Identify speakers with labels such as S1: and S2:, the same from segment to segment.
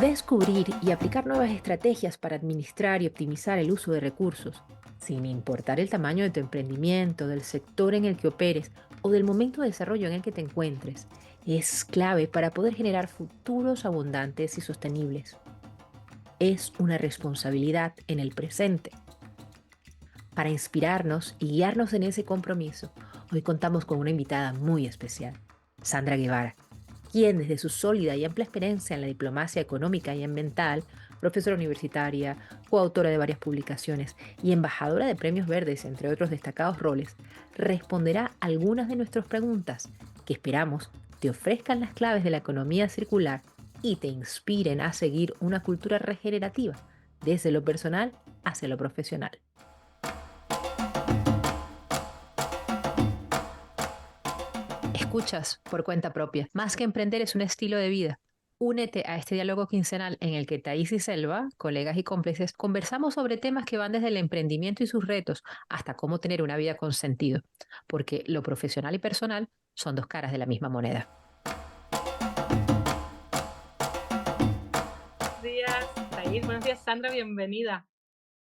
S1: Descubrir y aplicar nuevas estrategias para administrar y optimizar el uso de recursos, sin importar el tamaño de tu emprendimiento, del sector en el que operes o del momento de desarrollo en el que te encuentres, es clave para poder generar futuros abundantes y sostenibles. Es una responsabilidad en el presente. Para inspirarnos y guiarnos en ese compromiso, hoy contamos con una invitada muy especial, Sandra Guevara, quien desde su sólida y amplia experiencia en la diplomacia económica y ambiental, profesora universitaria, coautora de varias publicaciones y embajadora de Premios Verdes, entre otros destacados roles, responderá algunas de nuestras preguntas que esperamos te ofrezcan las claves de la economía circular y te inspiren a seguir una cultura regenerativa, desde lo personal hacia lo profesional. Escuchas por cuenta propia. Más que emprender es un estilo de vida. Únete a este diálogo quincenal en el que Thais y Selva, colegas y cómplices, conversamos sobre temas que van desde el emprendimiento y sus retos hasta cómo tener una vida con sentido, porque lo profesional y personal son dos caras de la misma moneda.
S2: Buenos días, Thais. Buenos días, Sandra. Bienvenida.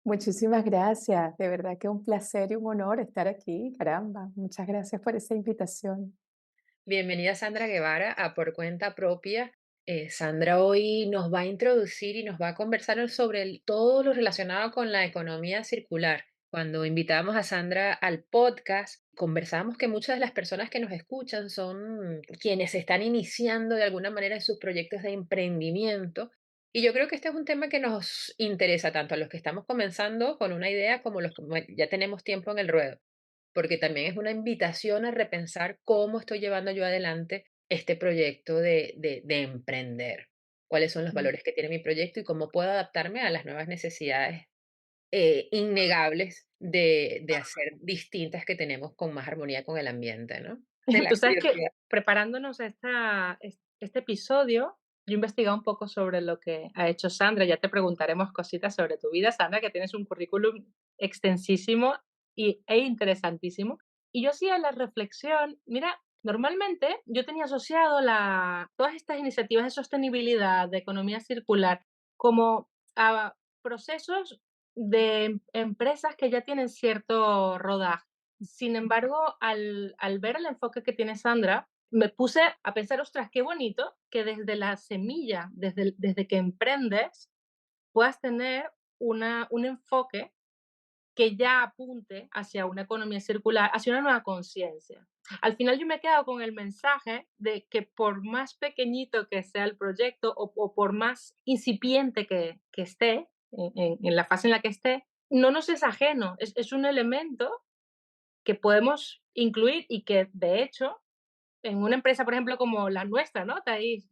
S3: Muchísimas gracias, de verdad que un placer y un honor estar aquí, caramba, muchas gracias por esa invitación.
S1: Bienvenida Sandra Guevara a Por Cuenta Propia. Sandra hoy nos va a introducir y nos va a conversar sobre todo lo relacionado con la economía circular. Cuando invitamos a Sandra al podcast, conversamos que muchas de las personas que nos escuchan son quienes se están iniciando de alguna manera en sus proyectos de emprendimiento. Y yo creo que este es un tema que nos interesa tanto a los que estamos comenzando con una idea como los que bueno, ya tenemos tiempo en el ruedo, porque también es una invitación a repensar cómo estoy llevando yo adelante este proyecto de emprender. Cuáles son los
S3: Mm.
S1: valores que tiene mi proyecto y cómo puedo adaptarme a las nuevas necesidades innegables de hacer distintas que tenemos con más armonía con el ambiente, ¿no? De la
S2: Tú sabes que
S1: curiosidad.
S2: preparándonos este episodio, yo he investigado un poco sobre lo que ha hecho Sandra. Ya te preguntaremos cositas sobre tu vida, Sandra, que tienes un currículum extensísimo e interesantísimo. Y yo hacía la reflexión, mira, normalmente yo tenía asociado todas estas iniciativas de sostenibilidad, de economía circular, como a procesos de empresas que ya tienen cierto rodaje. Sin embargo, al ver el enfoque que tiene Sandra, me puse a pensar, ostras, qué bonito que desde la semilla, desde que emprendes, puedas tener un enfoque que ya apunte hacia una economía circular, hacia una nueva conciencia. Al final yo me he quedado con el mensaje de que por más pequeñito que sea el proyecto o por más incipiente que esté, en la fase en la que esté, no nos es ajeno, es un elemento que podemos incluir y que, de hecho, en una empresa, por ejemplo, como la nuestra, ¿no? Thaís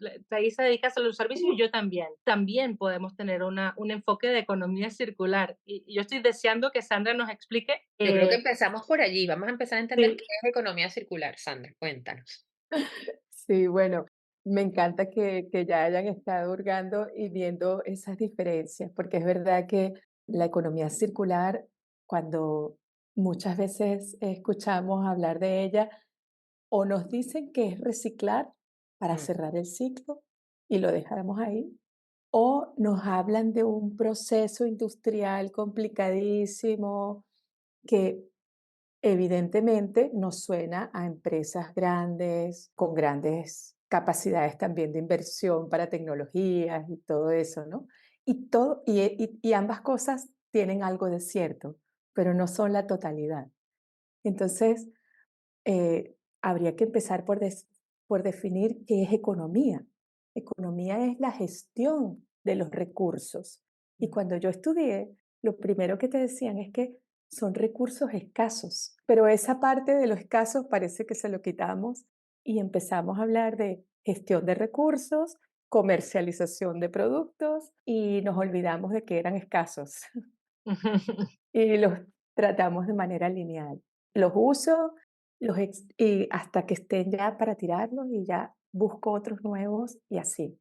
S2: se dedica a los servicios y yo también. También podemos tener un enfoque de economía circular. Y yo estoy deseando que Sandra nos explique.
S1: Yo creo que empezamos por allí. Vamos a empezar a entender qué
S2: Sí,
S1: es economía circular. Sandra, cuéntanos.
S3: Sí, bueno, me encanta que ya hayan estado hurgando y viendo esas diferencias, porque es verdad que la economía circular, cuando muchas veces escuchamos hablar de ella, o nos dicen que es reciclar para
S1: Mm,
S3: cerrar el ciclo y lo dejamos ahí, o nos hablan de un proceso industrial complicadísimo que evidentemente nos suena a empresas grandes, con grandes capacidades también de inversión para tecnologías y todo eso, ¿no? Y ambas cosas tienen algo de cierto, pero no son la totalidad. Entonces, habría que empezar por definir qué es economía. Economía es la gestión de los recursos. Y
S1: mm.
S3: cuando yo estudié, lo primero que te decían es que son recursos escasos, pero esa parte de los escasos parece que se lo quitamos y empezamos a hablar de gestión de recursos, comercialización de productos y nos olvidamos de que eran escasos y los tratamos de manera lineal. Los uso, y hasta que estén ya para tirarlos y ya busco otros nuevos y así.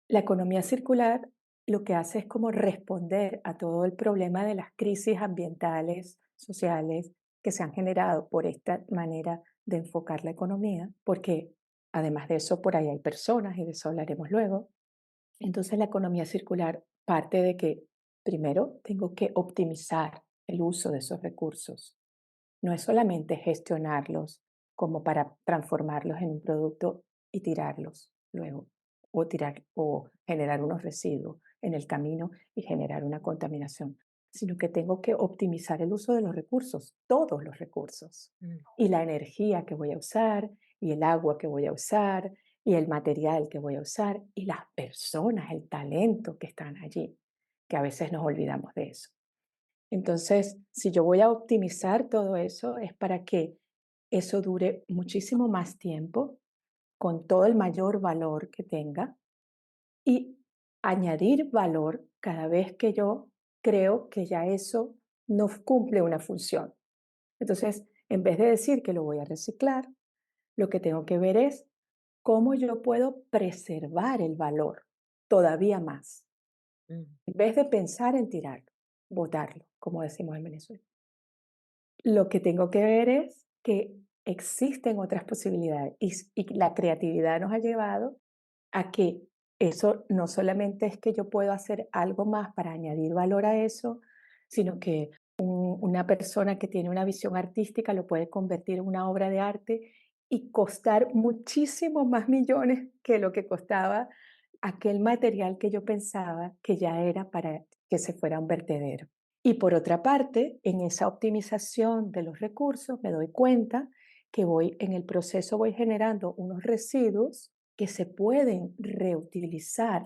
S3: La economía circular lo que hace es como responder a todo el problema de las crisis ambientales, sociales que se han generado por esta manera de enfocar la economía, porque además de eso por ahí hay personas y de eso hablaremos luego Entonces la economía circular parte de que primero tengo que optimizar el uso de esos recursos. No es solamente gestionarlos como para transformarlos en un producto y tirarlos luego, o generar unos residuos en el camino y generar una contaminación, sino que tengo que optimizar el uso de los recursos, todos los recursos,
S1: Mm,
S3: y la energía que voy a usar, y el agua que voy a usar, y el material que voy a usar, y las personas, el talento que están allí, que a veces nos olvidamos de eso. Entonces, si yo voy a optimizar todo eso, es para que eso dure muchísimo más tiempo, con todo el mayor valor que tenga, y añadir valor cada vez que yo creo que ya eso no cumple una función. Entonces, en vez de decir que lo voy a reciclar, lo que tengo que ver es cómo yo puedo preservar el valor todavía más,
S1: mm,
S3: en vez de pensar en tirarlo, botarlo, como decimos en Venezuela. Lo que tengo que ver es que existen otras posibilidades y la creatividad nos ha llevado a que eso no solamente es que yo puedo hacer algo más para añadir valor a eso, sino que una persona que tiene una visión artística lo puede convertir en una obra de arte y costar muchísimo más millones que lo que costaba aquel material que yo pensaba que ya era para que se fuera a un vertedero. Y por otra parte, en esa optimización de los recursos me doy cuenta que voy en el proceso voy generando unos residuos que se pueden reutilizar,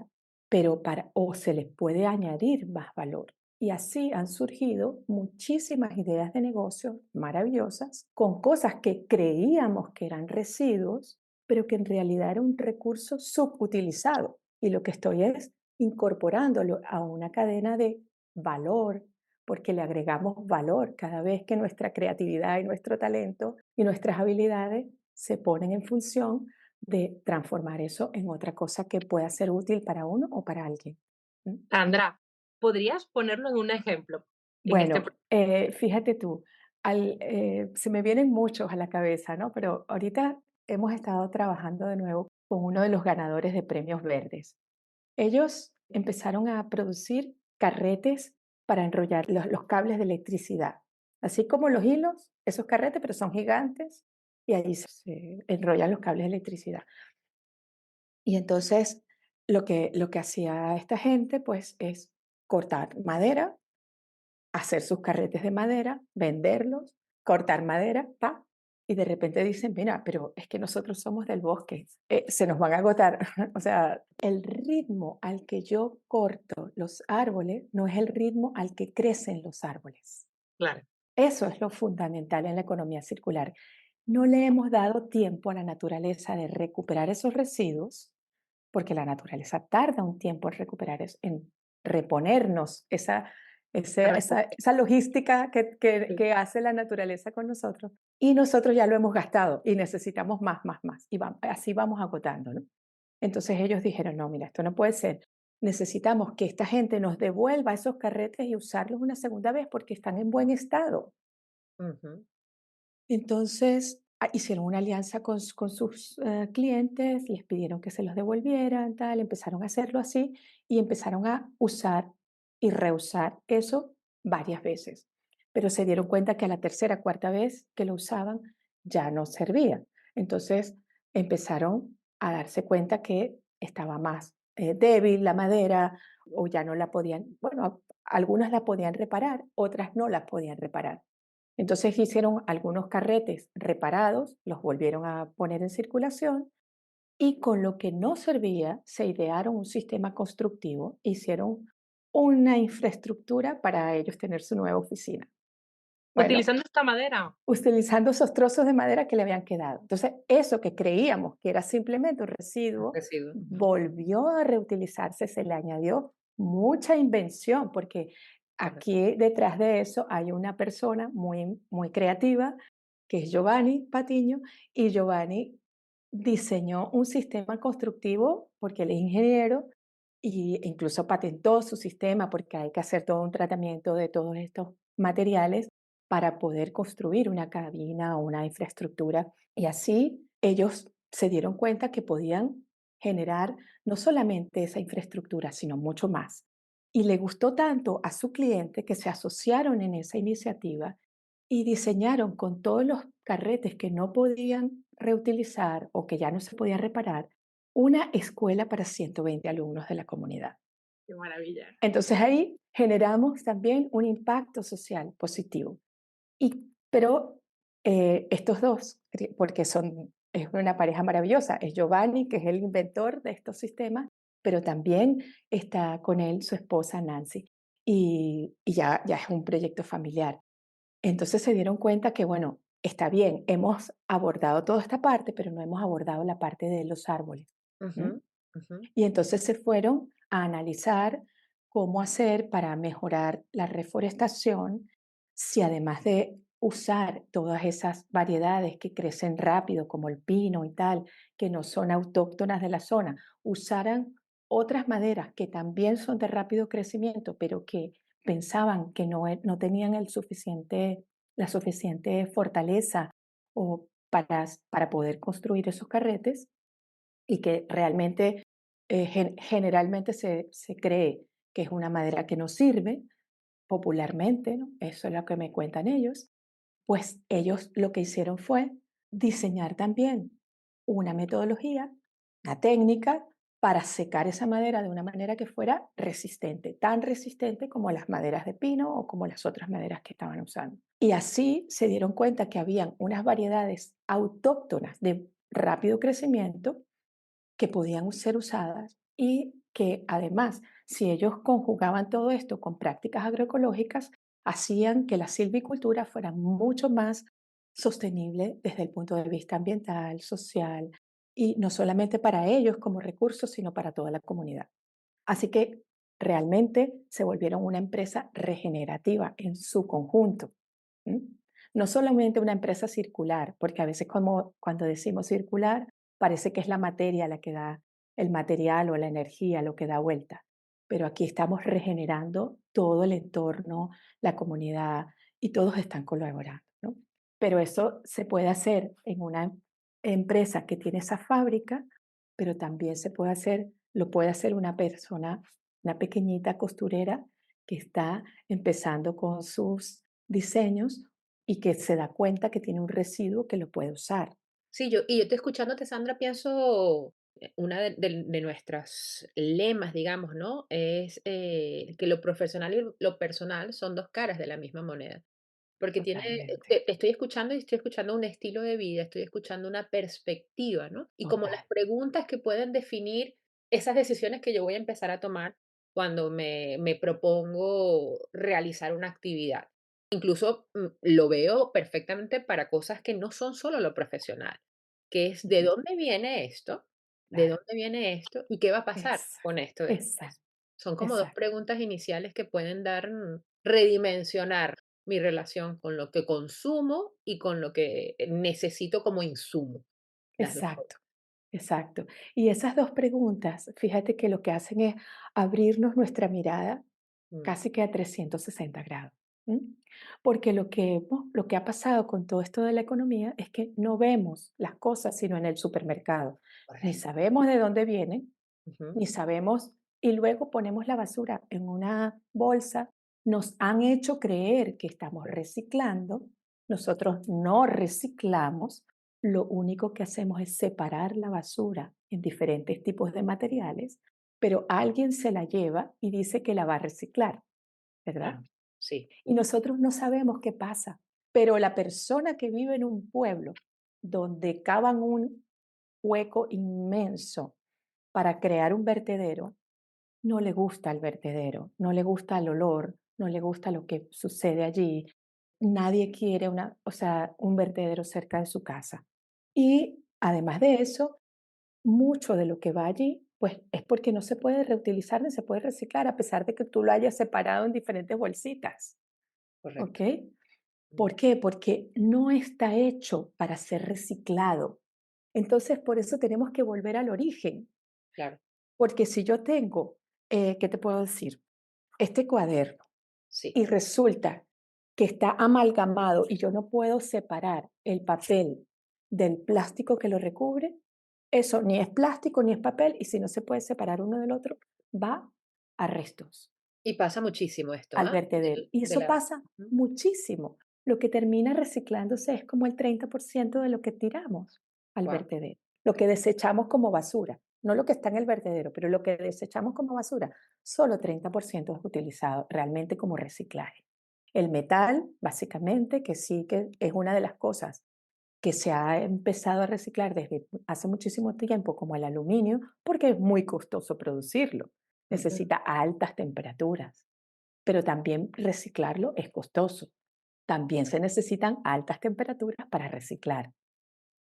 S3: pero para o se les puede añadir más valor. Y así han surgido muchísimas ideas de negocio maravillosas con cosas que creíamos que eran residuos, pero que en realidad era un recurso subutilizado. Y lo que estoy es incorporándolo a una cadena de valor, porque le agregamos valor cada vez que nuestra creatividad y nuestro talento y nuestras habilidades se ponen en función de transformar eso en otra cosa que pueda ser útil para uno o para alguien. ¿Mm?
S2: Sandra, ¿podrías ponerlo en un ejemplo en este
S3: Bueno, fíjate tú, se me vienen muchos a la cabeza, ¿no? Pero ahorita hemos estado trabajando de nuevo con uno de los ganadores de premios verdes. Ellos empezaron a producir carretes para enrollar los cables de electricidad, así como los hilos, esos carretes, pero son gigantes y allí se enrollan los cables de electricidad. Y entonces lo que hacía esta gente pues es cortar madera, hacer sus carretes de madera, venderlos, cortar madera, pa, y de repente dicen, mira, pero es que nosotros somos del bosque, se nos van a agotar. O sea, el ritmo al que yo corto los árboles no es el ritmo al que crecen los árboles.
S2: Claro,
S3: Eso es lo fundamental en la economía circular. No le hemos dado tiempo a la naturaleza de recuperar esos residuos, porque la naturaleza tarda un tiempo en recuperar, en reponernos
S2: correcto.
S3: esa logística
S2: Sí.
S3: que hace la naturaleza con nosotros. Y nosotros ya lo hemos gastado y necesitamos más, más, más. Y así vamos agotando, ¿no? Entonces ellos dijeron, no, mira, esto no puede ser. Necesitamos que esta gente nos devuelva esos carretes y usarlos una segunda vez porque están en buen estado.
S1: ujú.
S3: Entonces, hicieron una alianza con sus clientes, les pidieron que se los devolvieran, tal, empezaron a hacerlo así y empezaron a usar y reusar eso varias veces. Pero se dieron cuenta que a la tercera, cuarta vez que lo usaban ya no servía. Entonces empezaron a darse cuenta que estaba más débil la madera o ya no la podían, bueno, algunas la podían reparar, otras no las podían reparar. Entonces hicieron algunos carretes reparados, los volvieron a poner en circulación y con lo que no servía se idearon un sistema constructivo, hicieron una infraestructura para ellos tener su nueva oficina. Bueno,
S2: Utilizando esta madera.
S3: utilizando esos trozos de madera que le habían quedado. Entonces, eso que creíamos que era simplemente un residuo,
S1: Residuos. Ujú.
S3: volvió a reutilizarse, se le añadió mucha invención, porque
S1: Correcto.
S3: aquí detrás de eso hay una persona muy creativa, que es Giovanni Patiño, y Giovanni diseñó un sistema constructivo, porque él es ingeniero, e incluso patentó su sistema, porque hay que hacer todo un tratamiento de todos estos materiales para poder construir una cabina o una infraestructura. Y así ellos se dieron cuenta que podían generar no solamente esa infraestructura, sino mucho más. Y le gustó tanto a su cliente que se asociaron en esa iniciativa y diseñaron con todos los carretes que no podían reutilizar o que ya no se podían reparar, una escuela para 120 alumnos de la comunidad.
S2: Qué maravilla.
S3: Entonces ahí generamos también un impacto social positivo. Pero estos dos, porque es una pareja maravillosa, es Giovanni, que es el inventor de estos sistemas, pero también está con él su esposa Nancy, y ya es un proyecto familiar. Entonces se dieron cuenta que, bueno, está bien, hemos abordado toda esta parte, pero no hemos abordado la parte de los árboles.
S1: Ujú,
S3: ¿M?
S1: ujú.
S3: Y entonces se fueron a analizar cómo hacer para mejorar la reforestación si además de usar todas esas variedades que crecen rápido, como el pino y tal, que no son autóctonas de la zona, usaran otras maderas que también son de rápido crecimiento, pero que pensaban que no tenían la suficiente fortaleza o para poder construir esos carretes, y que realmente generalmente se cree que es una madera que no sirve popularmente, ¿no? Eso es lo que me cuentan ellos. Pues ellos lo que hicieron fue diseñar también una metodología, una técnica para secar esa madera de una manera que fuera resistente, tan resistente como las maderas de pino o como las otras maderas que estaban usando. Y así se dieron cuenta que habían unas variedades autóctonas de rápido crecimiento que podían ser usadas y que además, si ellos conjugaban todo esto con prácticas agroecológicas, hacían que la silvicultura fuera mucho más sostenible desde el punto de vista ambiental, social, y no solamente para ellos como recursos, sino para toda la comunidad. Así que realmente se volvieron una empresa regenerativa en su conjunto. ¿M? No solamente una empresa circular, porque a veces como cuando decimos circular, parece que es la materia la que da el material o la energía lo que da vuelta. Pero aquí estamos regenerando todo el entorno, la comunidad, y todos están colaborando, ¿no? Pero eso se puede hacer en una empresa que tiene esa fábrica, pero también lo puede hacer una persona, una pequeñita costurera que está empezando con sus diseños y que se da cuenta que tiene un residuo que lo puede usar.
S1: Sí, y yo te escuchándote, Sandra, pienso, una de nuestras lemas, digamos, ¿no? Es que lo profesional y lo personal son dos caras de la misma moneda. Porque
S3: Totalmente.
S1: te estoy escuchando y estoy escuchando un estilo de vida, estoy escuchando una perspectiva, ¿no? Y como las
S3: Total.
S1: preguntas que pueden definir esas decisiones que yo voy a empezar a tomar cuando me propongo realizar una actividad. Incluso lo veo perfectamente para cosas que no son solo lo profesional, que es de
S3: Ujú.
S1: dónde viene esto, de
S3: Claro.
S1: dónde viene esto y qué va a pasar con
S3: Exacto,
S1: esto después.
S3: exacto,
S1: Son como dos
S3: exacto,
S1: preguntas iniciales que pueden dar, redimensionar mi relación con lo que consumo y con lo que necesito como insumo, las 2
S3: exacto,
S1: cosas.
S3: exacto. Y esas 2 preguntas, fíjate que lo que hacen es abrirnos nuestra mirada
S1: Mm,
S3: casi que a 360 grados. ¿M? Porque lo que ha pasado con todo esto de la economía es que no vemos las cosas sino en el supermercado. Ni
S1: correcto.
S3: sabemos de dónde vienen,
S1: Ujú,
S3: ni sabemos, y luego ponemos la basura en una bolsa. Nos han hecho creer que estamos reciclando, nosotros no reciclamos, lo único que hacemos es separar la basura en diferentes tipos de materiales, pero alguien se la lleva y dice que la va a reciclar, ¿verdad?
S1: claro, sí,
S3: Y nosotros no sabemos qué pasa, pero la persona que vive en un pueblo donde cavan un hueco inmenso para crear un vertedero, no le gusta el vertedero, no le gusta el olor, no le gusta lo que sucede allí. Nadie quiere o sea, un vertedero cerca de su casa. Y además de eso, mucho de lo que va allí, pues es porque no se puede reutilizar ni se puede reciclar, a pesar de que tú lo hayas separado en diferentes bolsitas. ¿Ok?
S1: correcto. Mm,
S3: ¿Por qué? Porque no está hecho para ser reciclado. Entonces, por eso tenemos que volver al origen.
S1: claro,
S3: Porque si yo tengo, ¿qué te puedo decir? Este cuaderno
S1: sí,
S3: y resulta que está amalgamado y yo no puedo separar el papel del plástico que lo recubre, Eso ni es plástico ni es papel y si no se puede separar uno del otro, va a restos,
S1: Y pasa muchísimo esto,
S3: al
S1: ¿ah?
S3: vertedero. Y
S1: De
S3: eso
S1: la
S3: pasa
S1: ujú,
S3: muchísimo. Lo que termina reciclándose es como el 30% de lo que tiramos al
S1: guau.
S3: vertedero, lo que desechamos como basura, no lo que está en el vertedero, pero lo que desechamos como basura, solo 30% es utilizado realmente como reciclaje. El metal, básicamente, que sí que es una de las cosas que se ha empezado a reciclar desde hace muchísimo tiempo, como el aluminio, porque es muy costoso producirlo.
S1: Ujú.
S3: Necesita altas temperaturas, pero también reciclarlo es costoso. También se necesitan altas temperaturas para reciclar.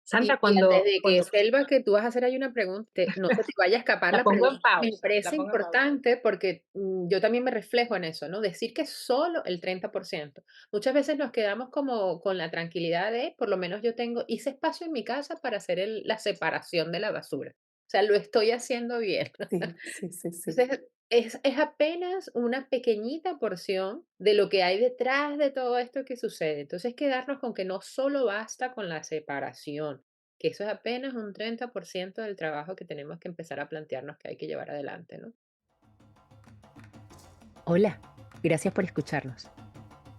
S2: Sandra,
S1: Y antes de que,
S2: cuando
S1: Selva, que tú vas a hacer ahí una pregunta, no se te vaya a escapar
S2: la
S1: la
S2: pongo en
S1: pregunta, me
S2: pausa, la
S1: parece
S2: pongo en pausa.
S1: importante porque yo también me reflejo en eso, ¿no? Decir que solo el 30%. Muchas veces nos quedamos como con la tranquilidad de, por lo menos yo tengo, hice espacio en mi casa para hacer la separación de la basura. O sea, lo estoy haciendo bien.
S3: Sí, sí, sí, sí.
S1: Entonces, es apenas una pequeñita porción de lo que hay detrás de todo esto que sucede. Entonces, quedarnos con que no solo basta con la separación, que eso es apenas un 30% del trabajo que tenemos que empezar a plantearnos que hay que llevar adelante, ¿no? Hola, gracias por escucharnos.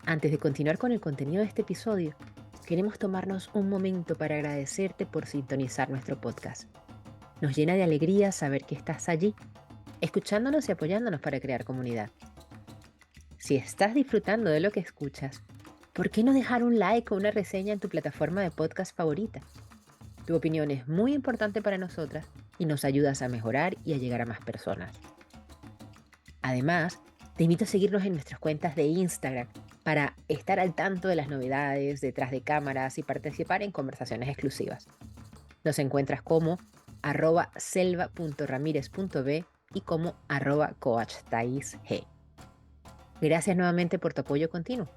S1: Antes de continuar con el contenido de este episodio, queremos tomarnos un momento para agradecerte por sintonizar nuestro podcast. Nos llena de alegría saber que estás allí, escuchándonos y apoyándonos para crear comunidad. Si estás disfrutando de lo que escuchas, ¿por qué no dejar un like o una reseña en tu plataforma de podcast favorita? Tu opinión es muy importante para nosotras y nos ayudas a mejorar y a llegar a más personas. Además, te invito a seguirnos en nuestras cuentas de Instagram para estar al tanto de las novedades detrás de cámaras y participar en conversaciones exclusivas. Nos encuentras como @selva.ramirez.b y como @coachtaisg. Gracias nuevamente por tu apoyo continuo.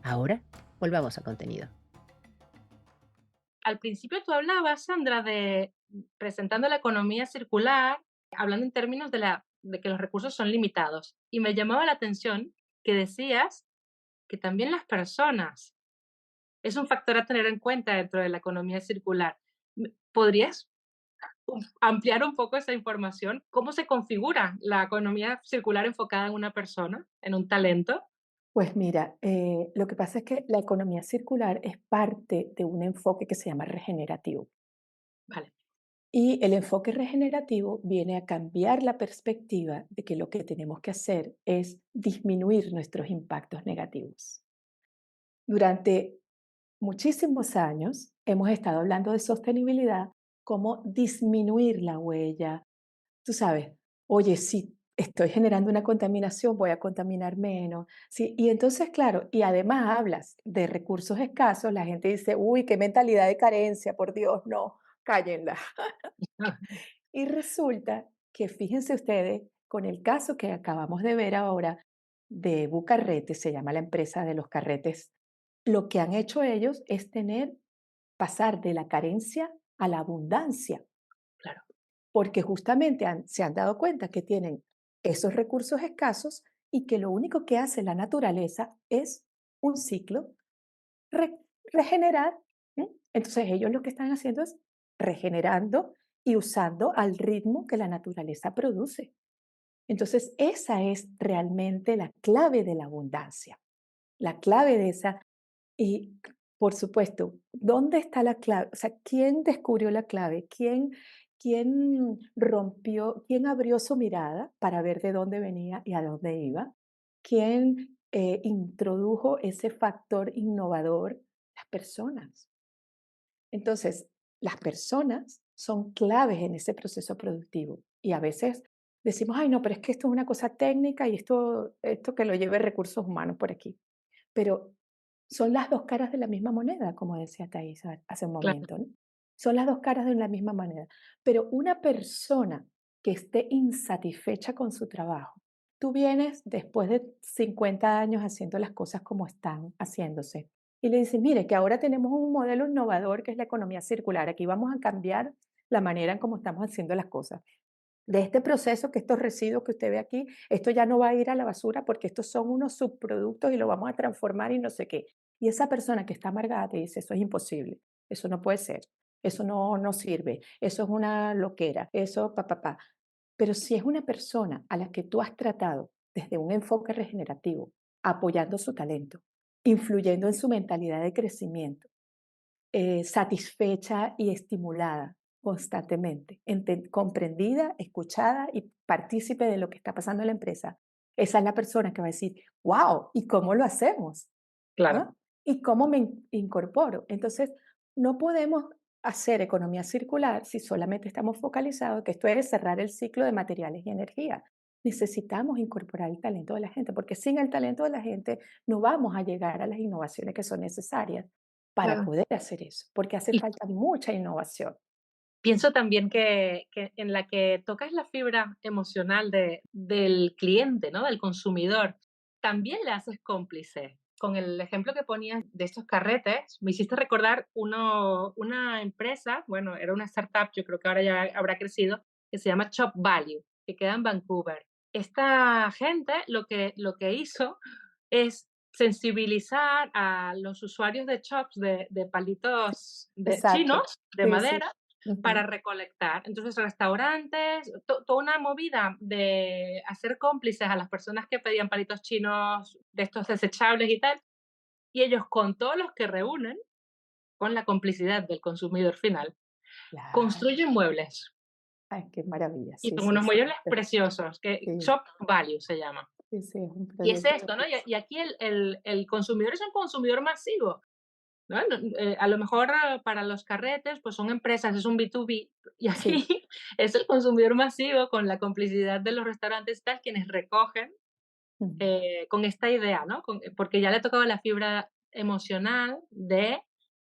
S1: Ahora, volvamos al contenido.
S2: Al principio tú hablabas, Sandra, de presentando la economía circular, hablando en términos de que los recursos son limitados. Y me llamaba la atención que decías que también las personas es un factor a tener en cuenta dentro de la economía circular. ¿Podrías ampliar un poco esa información? ¿Cómo se configura la economía circular enfocada en una persona, en un talento?
S3: Pues mira, lo que pasa es que la economía circular es parte de un enfoque que se llama regenerativo.
S2: Vale,
S3: Y el enfoque regenerativo viene a cambiar la perspectiva de que lo que tenemos que hacer es disminuir nuestros impactos negativos. Durante muchísimos años hemos estado hablando de sostenibilidad como disminuir la huella. Tú sabes, oye, si estoy generando una contaminación, voy a contaminar menos. Sí, y entonces, claro, y además hablas de recursos escasos, la gente dice, uy, qué mentalidad de carencia, por Dios, no, cállenla. Y resulta que, fíjense ustedes, con el caso que acabamos de ver ahora de Bucarrete, se llama la empresa de los carretes, lo que han hecho ellos es pasar de la carencia a la abundancia,
S2: claro,
S3: porque justamente se han dado cuenta que tienen esos recursos escasos y que lo único que hace la naturaleza es un ciclo, regenerar. Entonces ellos lo que están haciendo es regenerando y usando al ritmo que la naturaleza produce. Entonces esa es realmente la clave de la abundancia, la clave de esa. Y por supuesto, ¿dónde está la clave? O sea, ¿quién descubrió la clave? ¿Quién rompió, quién abrió su mirada para ver de dónde venía y a dónde iba? ¿Quién introdujo ese factor innovador? Las personas. Entonces, las personas son claves en ese proceso productivo y a veces decimos, ay, no, pero es que esto es una cosa técnica y esto que lo lleve recursos humanos por aquí. Pero son las 2 caras de la misma moneda, como decía Thais hace un
S2: claro.
S3: momento, ¿no? Son las 2 caras de la misma moneda. Pero una persona que esté insatisfecha con su trabajo, tú vienes después de 50 años haciendo las cosas como están haciéndose y le dices: "Mire, que ahora tenemos un modelo innovador que es la economía circular. Aquí vamos a cambiar la manera en cómo estamos haciendo las cosas. De este proceso, que estos residuos que usted ve aquí, esto ya no va a ir a la basura porque estos son unos subproductos y lo vamos a transformar y no sé qué". Y esa persona que está amargada te dice: "Eso es imposible, eso no puede ser". eso no sirve, eso es una loquera, eso pa. Pero si es una persona a la que tú has tratado desde un enfoque regenerativo, apoyando su talento, influyendo en su mentalidad de crecimiento, satisfecha y estimulada constantemente, comprendida, escuchada y partícipe de lo que está pasando en la empresa, esa es la persona que va a decir, wow, ¿y cómo lo hacemos?
S2: Claro,
S3: ¿No? ¿Y cómo me incorporo? Entonces, no podemos hacer economía circular si solamente estamos focalizados que esto es cerrar el ciclo de materiales y energía. Necesitamos incorporar el talento de la gente, porque sin el talento de la gente no vamos a llegar a las innovaciones que son necesarias para
S2: claro.
S3: poder hacer eso, porque hace
S2: Y
S3: falta mucha innovación.
S2: pienso también que en la que tocas la fibra emocional del cliente, ¿no? Del consumidor, también le haces cómplice. Con el ejemplo que ponías de estos carretes, me hiciste recordar una empresa, bueno, era una startup, yo creo que ahora ya habrá crecido, que se llama Shop Value, que queda en Vancouver. Esta gente lo que hizo es sensibilizar a los usuarios de shops de palitos de
S3: Exacto.
S2: chinos de
S3: Sí, sí.
S2: madera para
S3: Ujú.
S2: recolectar. Entonces, restaurantes, toda una movida de hacer cómplices a las personas que pedían palitos chinos de estos desechables y tal, y ellos con todos los que reúnen, con la complicidad del consumidor final,
S3: Claro.
S2: construyen muebles.
S3: Ay, qué maravilla.
S2: Y
S3: Sí,
S2: son
S3: sí,
S2: unos
S3: sí.
S2: muebles preciosos, que
S3: Sí,
S2: Shop Value se llama.
S3: sí, sí, es un
S2: Y es
S3: proyecto
S2: esto, ¿no?
S3: bellísimo.
S2: Y aquí el consumidor es un consumidor masivo. ¿No? A lo mejor para los carretes, pues son empresas, es un B2B, y
S3: Sí.
S2: aquí es el consumidor masivo con la complicidad de los restaurantes y tal, quienes recogen
S3: Ujú.
S2: con esta idea, ¿no? Porque ya le tocaba la fibra emocional de,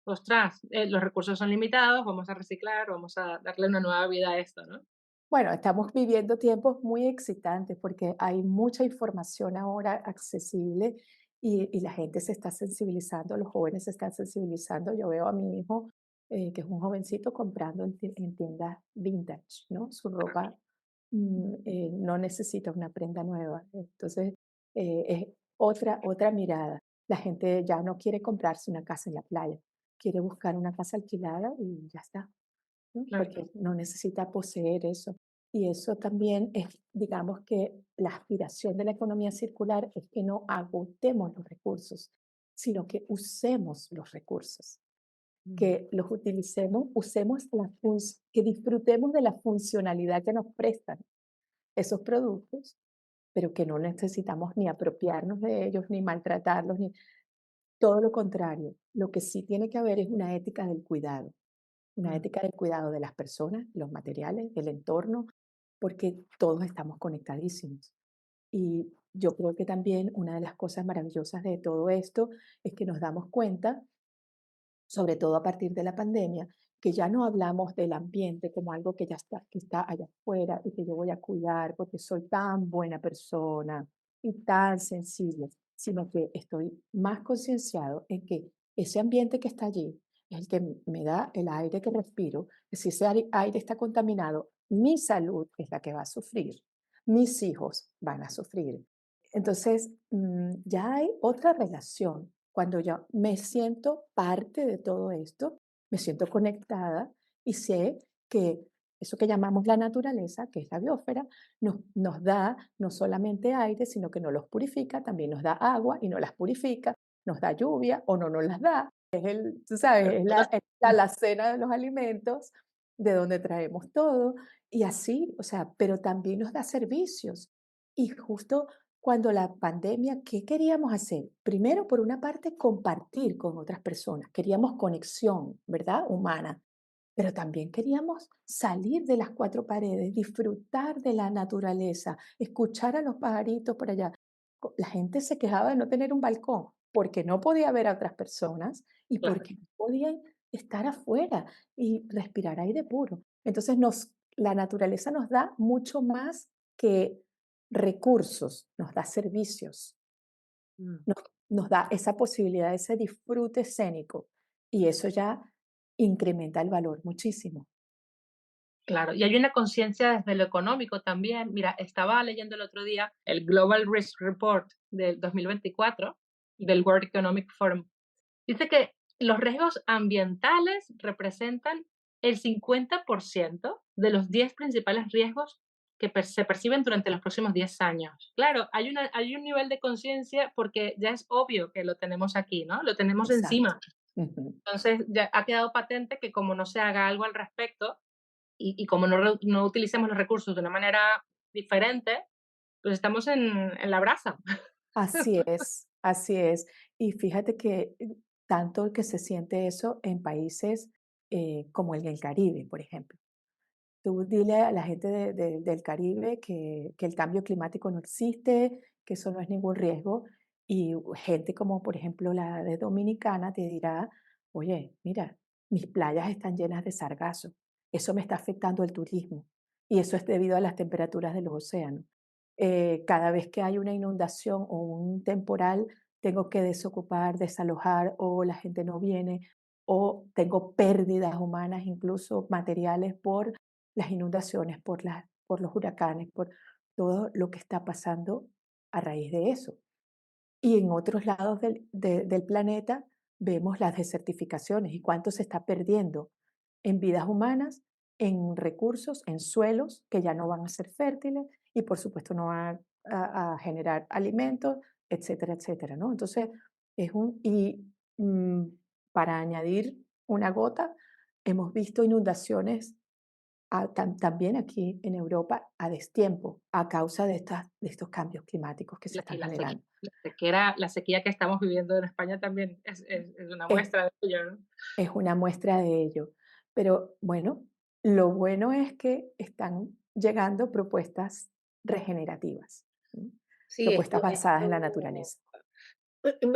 S2: ostras, los recursos son limitados, vamos a reciclar, vamos a darle una nueva vida a esto, ¿no?
S3: Bueno, estamos viviendo tiempos muy excitantes porque hay mucha información ahora accesible y la gente se está sensibilizando, los jóvenes se están sensibilizando. Yo veo a mi hijo, que es un jovencito, comprando en tiendas vintage, ¿no? Su ropa no necesita una prenda nueva. Entonces, es otra mirada. La gente ya no quiere comprarse una casa en la playa, quiere buscar una casa alquilada y ya está, ¿no?
S2: Claro.
S3: Porque no necesita poseer eso. Y eso también es, digamos que la aspiración de la economía circular es que no agotemos los recursos, sino que usemos los recursos,
S2: Mm,
S3: que los utilicemos, que disfrutemos de la funcionalidad que nos prestan esos productos, pero que no necesitamos ni apropiarnos de ellos, ni maltratarlos, ni todo lo contrario. Lo que sí tiene que haber es una
S2: mm.
S3: ética del cuidado de las personas, los materiales, del entorno, porque todos estamos conectadísimos. Y yo creo que también una de las cosas maravillosas de todo esto es que nos damos cuenta, sobre todo a partir de la pandemia, que ya no hablamos del ambiente como algo que ya está, que está allá afuera y que yo voy a cuidar porque soy tan buena persona y tan sensible, sino que estoy más concienciado en que ese ambiente que está allí es el que me da el aire que respiro, que si ese aire está contaminado, mi salud es la que va a sufrir, mis hijos van a sufrir. Entonces, ya hay otra relación. Cuando yo me siento parte de todo esto, me siento conectada y sé que eso que llamamos la naturaleza, que es la biosfera, nos da no solamente aire, sino que nos los purifica, también nos da agua y nos las purifica, nos da lluvia o no nos las da. Tú sabes, es la alacena de los alimentos, de donde traemos todo, y así, o sea, pero también nos da servicios. Y justo cuando la pandemia, ¿qué queríamos hacer? Primero, por una parte, compartir con otras personas. Queríamos conexión, ¿verdad? Humana. Pero también queríamos salir de las cuatro paredes, disfrutar de la naturaleza, escuchar a los pajaritos por allá. La gente se quejaba de no tener un balcón porque no podía ver a otras personas y
S2: Claro.
S3: porque no podían estar afuera y respirar aire puro. Entonces, la naturaleza nos da mucho más que recursos, nos da servicios,
S2: Mm.
S3: nos, nos da esa posibilidad, ese disfrute escénico y eso ya incrementa el valor muchísimo.
S2: Claro, y hay una conciencia desde lo económico también. Mira, estaba leyendo el otro día el Global Risk Report del 2024 del World Economic Forum. Dice que los riesgos ambientales representan el 50% de los 10 principales riesgos que se perciben durante los próximos 10 años. Claro, hay un nivel de conciencia porque ya es obvio que lo tenemos aquí, ¿no? Lo tenemos
S3: Exacto.
S2: encima.
S3: Ujú.
S2: Entonces, ya ha quedado patente que como no se haga algo al respecto y como no utilicemos los recursos de una manera diferente, pues estamos en la brasa.
S3: Así es, así es. Y fíjate que tanto que se siente eso en países como el del Caribe, por ejemplo. Tú dile a la gente del Caribe que el cambio climático no existe, que eso no es ningún riesgo, y gente como, por ejemplo, la de Dominicana te dirá, oye, mira, mis playas están llenas de sargazo, eso me está afectando el turismo, y eso es debido a las temperaturas de los océanos. Cada vez que hay una inundación o un temporal, tengo que desocupar, desalojar, o la gente no viene, o tengo pérdidas humanas, incluso materiales, por las inundaciones, por los huracanes, por todo lo que está pasando a raíz de eso. Y en otros lados del planeta vemos las desertificaciones y cuánto se está perdiendo en vidas humanas, en recursos, en suelos que ya no van a ser fértiles y por supuesto no van a generar alimentos, etcétera, etcétera, ¿no? Entonces, mm, para añadir una gota, hemos visto inundaciones también aquí en Europa a destiempo, a causa de estos cambios climáticos que se
S2: Y
S3: están generando.
S2: la sequía que estamos viviendo en España también es una
S3: Es,
S2: muestra de ello, ¿no?
S3: es una muestra de ello. Pero bueno, lo bueno es que están llegando propuestas regenerativas, ¿no?
S1: Sí,
S3: Propuestas basadas en la
S1: esto
S3: naturaleza.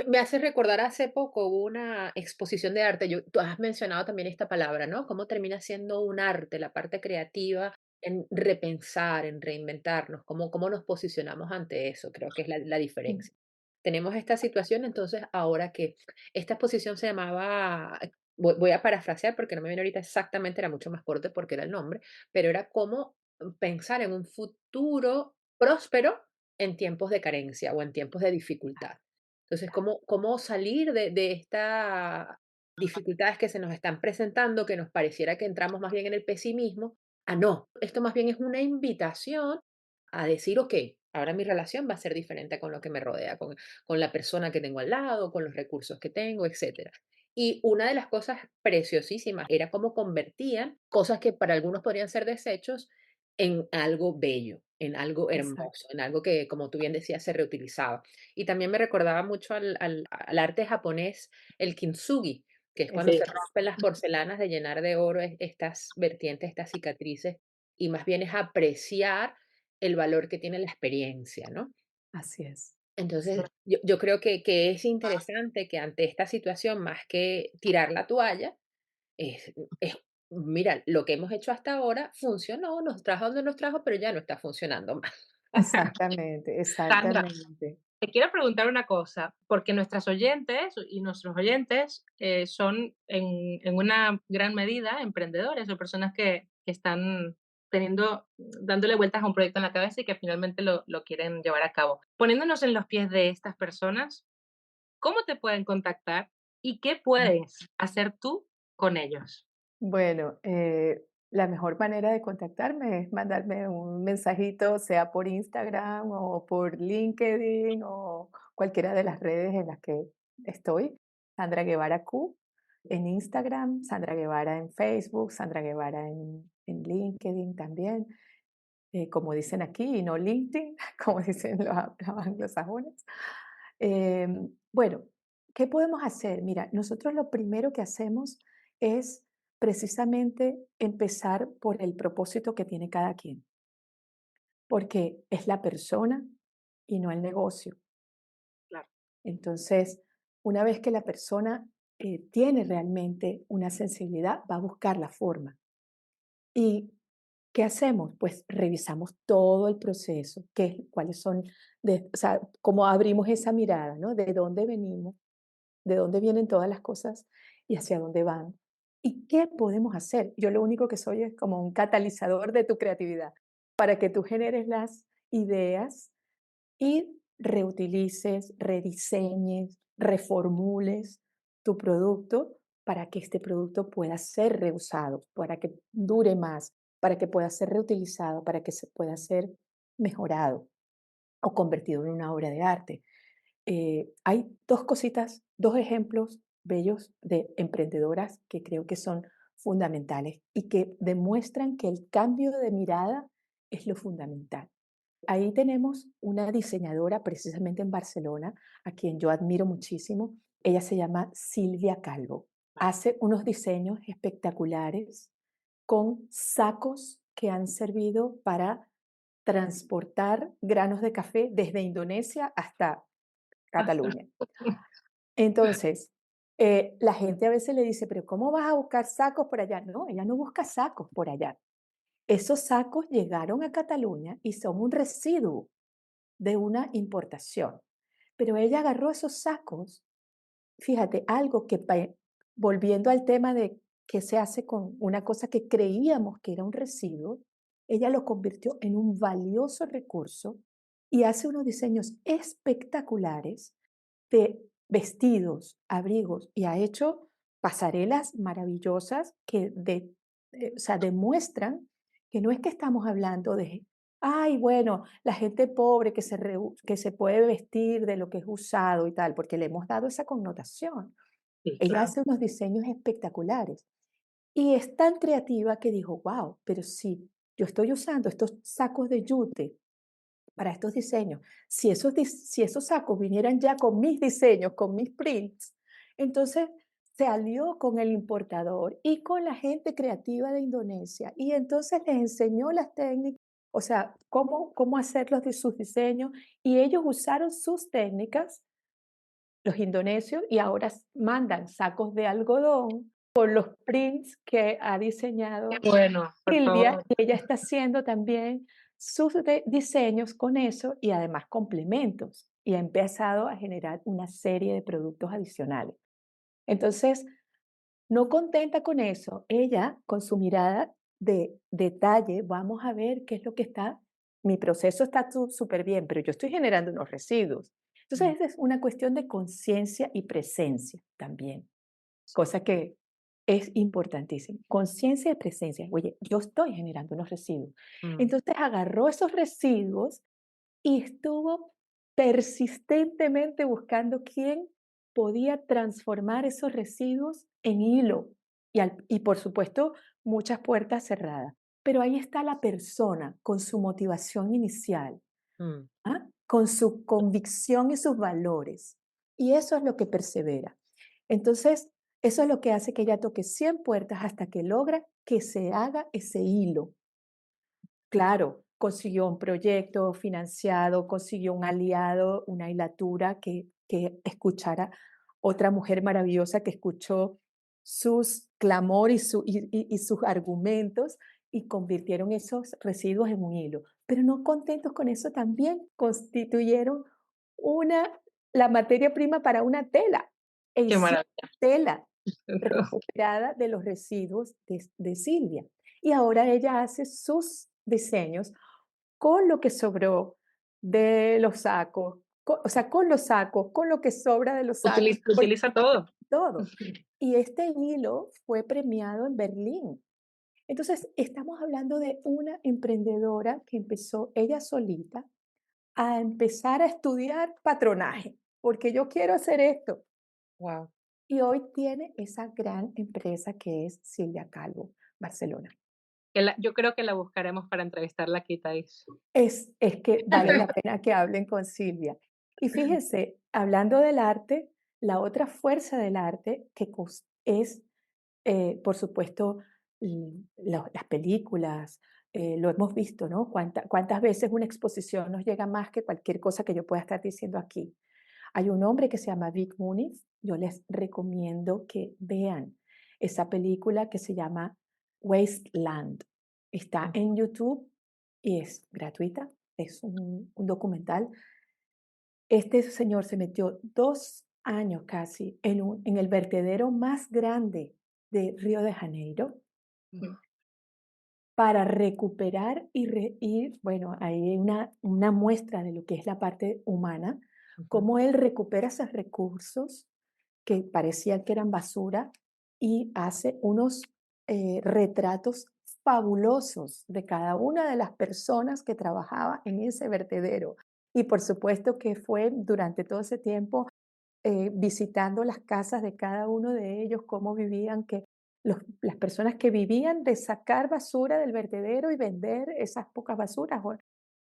S1: me hace recordar hace poco hubo una exposición de arte. Tú has mencionado también esta palabra, ¿no? Cómo termina siendo un arte, la parte creativa, en repensar, en reinventarnos, cómo nos posicionamos ante eso, creo que es la
S3: Mm.
S1: diferencia. Tenemos esta situación, entonces, ahora que esta exposición se llamaba, voy a parafrasear porque no me viene ahorita exactamente, era mucho más corto porque era el nombre, pero era cómo pensar en un futuro próspero en tiempos de carencia o en tiempos de dificultad. Entonces, cómo salir de estas dificultades que se nos están presentando, que nos pareciera que entramos más bien en el pesimismo, a no, esto más bien es una invitación a decir, ok, ahora mi relación va a ser diferente con lo que me rodea, con la persona que tengo al lado, con los recursos que tengo, etcétera. Y una de las cosas preciosísimas era cómo convertían cosas que para algunos podrían ser desechos en algo bello, en algo
S3: Exacto.
S1: hermoso, en algo que, como tú bien decías, se reutilizaba. Y también me recordaba mucho al arte japonés, el kintsugi, que es cuando
S3: Eso
S2: Sí,
S1: se
S3: es.
S1: rompen las porcelanas de llenar de oro estas vertientes, estas cicatrices, y más bien es apreciar el valor que tiene la experiencia, ¿no?
S3: Así es.
S2: sí,
S1: Entonces, yo creo que es interesante que ante esta situación, más que tirar la toalla, es, mira, lo que hemos hecho hasta ahora funcionó, nos trajo donde nos trajo, pero ya no está funcionando más.
S3: Exactamente,
S2: Sandra,
S3: exactamente.
S2: te quiero preguntar una cosa, porque nuestras oyentes y nuestros oyentes son en una gran medida emprendedores o personas que están dándole vueltas a un proyecto en la cabeza y que finalmente lo quieren llevar a cabo. Poniéndonos en los pies de estas personas, ¿cómo te pueden contactar y qué puedes hacer tú con ellos?
S3: Bueno, la mejor manera de contactarme es mandarme un mensajito, sea por Instagram o por LinkedIn o cualquiera de las redes en las que estoy. Sandra Guevara Q en Instagram, Sandra Guevara en Facebook, Sandra Guevara en LinkedIn también, como dicen aquí, y no LinkedIn, como dicen los anglosajones. Bueno, ¿qué podemos hacer? Mira, nosotros lo primero que hacemos es precisamente empezar por el propósito que tiene cada quien, porque es la persona y no el negocio.
S2: Claro.
S3: Entonces, una vez que la persona tiene realmente una sensibilidad, va a buscar la forma. ¿Y qué hacemos? Pues revisamos todo el proceso, cuáles son, o sea, cómo abrimos esa mirada, ¿no? De dónde venimos, de dónde vienen todas las cosas y hacia dónde van. ¿Y qué podemos hacer? Yo lo único que soy es como un catalizador de tu creatividad para que tú generes las ideas y reutilices, rediseñes, reformules tu producto para que este producto pueda ser reusado, para que dure más, para que pueda ser reutilizado, para que se pueda ser mejorado o convertido en una obra de arte. Hay dos cositas, dos ejemplos bellos de emprendedoras que creo que son fundamentales y que demuestran que el cambio de mirada es lo fundamental. Ahí tenemos una diseñadora precisamente en Barcelona, a quien yo admiro muchísimo. Ella se llama Silvia Calvo. Hace unos diseños espectaculares con sacos que han servido para transportar granos de café desde Indonesia hasta Cataluña. Entonces, la gente a veces le dice, pero ¿cómo vas a buscar sacos por allá? No, ella no busca sacos por allá. Esos sacos llegaron a Cataluña y son un residuo de una importación. Pero ella agarró esos sacos, fíjate, algo que, volviendo al tema de qué se hace con una cosa que creíamos que era un residuo, ella lo convirtió en un valioso recurso y hace unos diseños espectaculares de vestidos, abrigos y ha hecho pasarelas maravillosas que o sea, demuestran que no es que estamos hablando de, ay, bueno, la gente pobre que se puede vestir de lo que es usado y tal, porque le hemos dado esa connotación.
S2: Sí,
S3: Ella
S2: claro.
S3: hace unos diseños espectaculares y es tan creativa que dijo, wow, pero si yo estoy usando estos sacos de yute para estos diseños, si esos sacos vinieran ya con mis diseños, con mis prints, entonces se alió con el importador y con la gente creativa de Indonesia y entonces les enseñó las técnicas, o sea, cómo hacer sus diseños y ellos usaron sus técnicas, los indonesios, y ahora mandan sacos de algodón con los prints que ha
S2: Qué
S3: diseñado
S2: bueno, por
S3: Silvia,
S2: favor.
S3: y ella está haciendo también sus diseños con eso y además complementos. Y ha empezado a generar una serie de productos adicionales. Entonces, no contenta con eso, ella con su mirada de detalle, vamos a ver qué es lo que está, mi proceso está súper bien, pero yo estoy generando unos residuos.
S2: Mm,
S3: Entonces, es una cuestión de conciencia y presencia también, cosa que es importantísimo. Conciencia y presencia. Oye, yo estoy generando unos residuos.
S2: mm.
S3: Entonces agarró esos residuos y estuvo persistentemente buscando quién podía transformar esos residuos en hilo. Y por supuesto, muchas puertas cerradas. Pero ahí está la persona con su motivación inicial,
S2: Mm.
S3: ¿ah? Con su convicción y sus valores. Y eso es lo que persevera. Entonces, eso es lo que hace que ella toque 100 puertas hasta que logra que se haga ese hilo. Claro, consiguió un proyecto financiado, consiguió un aliado, una hilatura que escuchara otra mujer maravillosa que escuchó sus clamor y sus argumentos y convirtieron esos residuos en un hilo. Pero no contentos con eso, también constituyeron una, la materia prima para una tela e
S2: Qué
S3: hicieron
S2: maravilla.
S3: tela recuperada de los residuos de Silvia. Y ahora ella hace sus diseños con lo que sobró de los sacos, o sea, con los sacos, con lo que sobra de los sacos, porque
S2: Utiliza todo.
S3: todo. Y este hilo fue premiado en Berlín. Entonces, estamos hablando de una emprendedora que empezó ella solita a empezar a estudiar patronaje, porque yo quiero hacer esto.
S2: Wow.
S3: Y hoy tiene esa gran empresa que es Silvia Calvo, Barcelona.
S2: Yo creo que la buscaremos para entrevistarla aquí, Thais.
S3: Es que vale la pena que hablen con Silvia. Y fíjense, hablando del arte, la otra fuerza del arte es, por supuesto, las películas, lo hemos visto, ¿no? ¿Cuántas veces una exposición nos llega más que cualquier cosa que yo pueda estar diciendo aquí? Hay un hombre que se llama Vic Muniz, yo les recomiendo que vean esa película que se llama Wasteland. Está
S2: Mm.
S3: en YouTube y es gratuita, es un documental. Este señor se metió 2 años casi en el vertedero más grande de Río de Janeiro
S2: Mm.
S3: para recuperar bueno, ahí hay una muestra de lo que es la parte humana,
S2: Ujú.
S3: cómo él recupera esos recursos que parecían que eran basura y hace unos retratos fabulosos de cada una de las personas que trabajaba en ese vertedero. Y por supuesto que fue durante todo ese tiempo visitando las casas de cada uno de ellos, cómo vivían, que las personas que vivían de sacar basura del vertedero y vender esas pocas basuras.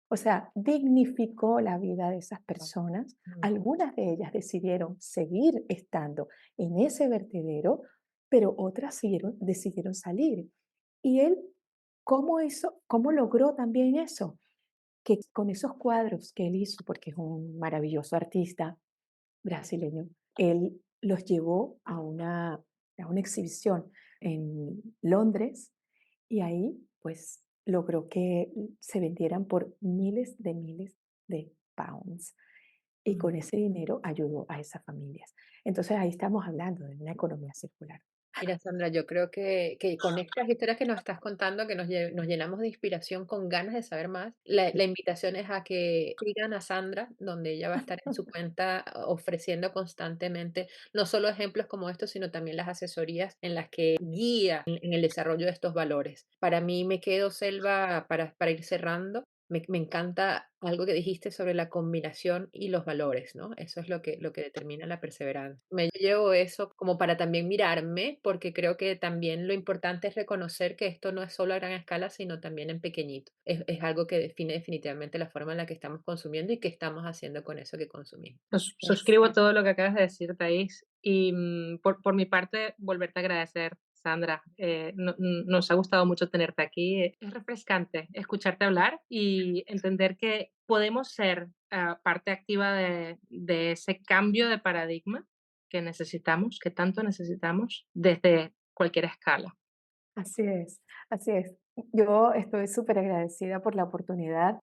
S3: O sea, dignificó la vida de esas personas.
S1: Mm.
S3: Algunas de ellas decidieron seguir estando en ese vertedero, pero otras decidieron salir. Y él, ¿cómo logró también eso? Que con esos cuadros que él hizo, porque es un maravilloso artista, brasileño. Él los llevó a una exhibición en Londres y ahí, pues, logró que se vendieran por miles de pounds. Y
S1: Mm.
S3: con ese dinero ayudó a esas familias. Entonces, ahí estamos hablando de una economía circular.
S1: Mira, Sandra, yo creo que con estas historias que nos estás contando, que nos llenamos de inspiración con ganas de saber más, la invitación es a que sigan a Sandra, donde ella va a estar en su cuenta ofreciendo constantemente no solo ejemplos como estos, sino también las asesorías en las que guía en el desarrollo de estos valores. Para mí me quedo, Selva, para ir cerrando. Me encanta algo que dijiste sobre la combinación y los valores, ¿no? Eso es lo que determina la perseverancia. Me llevo eso como para también mirarme, porque creo que también lo importante es reconocer que esto no es solo a gran escala, sino también en pequeñito. Es algo que define definitivamente la forma en la que estamos consumiendo y qué estamos haciendo con eso que consumimos.
S2: Suscribo
S3: Exacto.
S2: todo lo que acabas de decir, Thais. Y por mi parte, volverte a agradecer, Sandra. Nos ha gustado mucho tenerte aquí. Es refrescante escucharte hablar y entender que podemos ser parte activa de ese cambio de paradigma que necesitamos, que tanto necesitamos, desde cualquier escala.
S3: Así es, así es. Yo estoy súper agradecida por la oportunidad,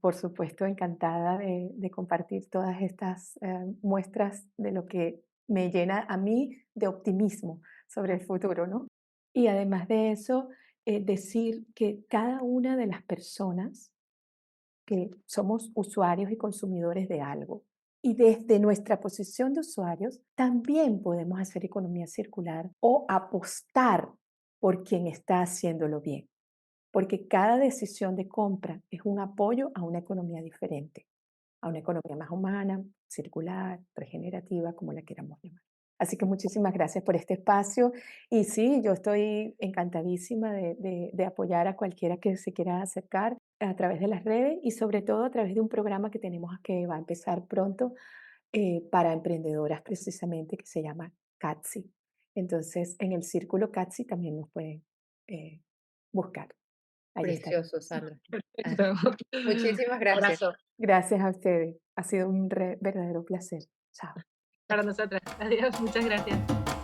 S3: por supuesto, encantada de compartir todas estas muestras de lo que me llena a mí de optimismo sobre el futuro, ¿no? Y además de eso, decir que cada una de las personas que somos usuarios y consumidores de algo. Y desde nuestra posición de usuarios, también podemos hacer economía circular o apostar por quien está haciéndolo bien, porque cada decisión de compra es un apoyo a una economía diferente, a una economía más humana, circular, regenerativa, como la queramos llamar. Así que muchísimas gracias por este espacio. Y sí, yo estoy encantadísima de apoyar a cualquiera que se quiera acercar a través de las redes y sobre todo a través de un programa que tenemos que va a empezar pronto para emprendedoras precisamente que se llama CATSI. Entonces, en el círculo CATSI también nos pueden eh, buscar. Allí estaremos.
S1: Precioso, Sandra. Ah,
S2: Perfecto.
S1: muchísimas gracias.
S2: Abrazo
S3: Gracias a ustedes. Ha sido un verdadero placer. Chao.
S2: para nosotras. Adiós, muchas gracias.